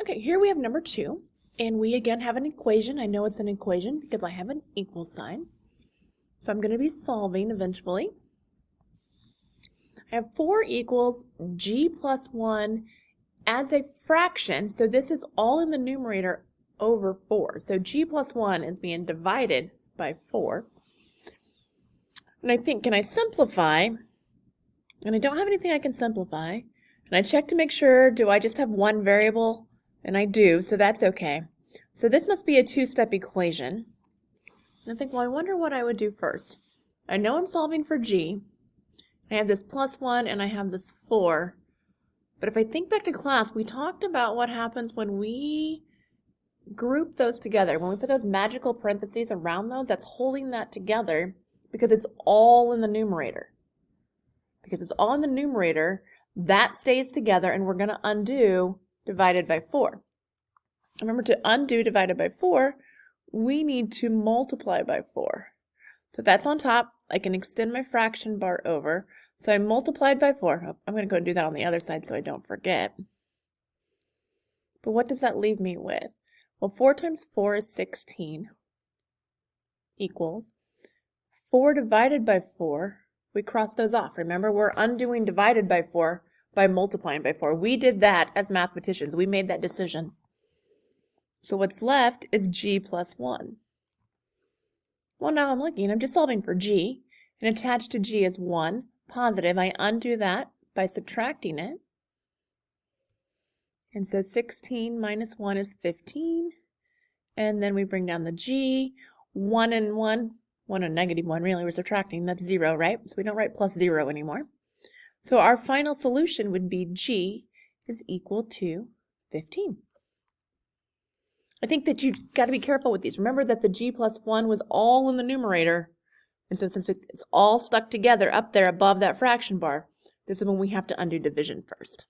Okay, here we have number 2, and we again have an equation. I know it's an equation because I have an equal sign. So I'm going to be solving eventually. I have 4 equals g plus 1 as a fraction, so this is all in the numerator over 4. So g plus 1 is being divided by 4. And I think, can I simplify? And I don't have anything I can simplify. And I check to make sure, do I just have one variable? And I do, so that's okay. So this must be a two-step equation. And I think, well, I wonder what I would do first. I know I'm solving for g. I have this plus 1 and I have this 4. But if I think back to class, we talked about what happens when we group those together. When we put those magical parentheses around those, that's holding that together because it's all in the numerator. Because it's all in the numerator, that stays together, and we're going to undo divided by 4. Remember, to undo divided by 4, we need to multiply by 4. So that's on top. I can extend my fraction bar over. So I multiplied by 4. I'm going to go and do that on the other side so I don't forget. But what does that leave me with? Well, 4 times 4 is 16 equals 4 divided by 4. We cross those off. Remember, we're undoing divided by 4 by multiplying by 4. We did that as mathematicians. We made that decision. So what's left is g plus 1. Well, now I'm looking. I'm just solving for g. And attached to g is 1, positive. I undo that by subtracting it. And so 16 minus 1 is 15. And then we bring down the g. 1 and 1 and negative 1, really, we're subtracting. That's 0, right? So we don't write plus 0 anymore. So our final solution would be g is equal to 15. I think that you've got to be careful with these. Remember that the g plus 1 was all in the numerator. And so since it's all stuck together up there above that fraction bar, this is when we have to undo division first.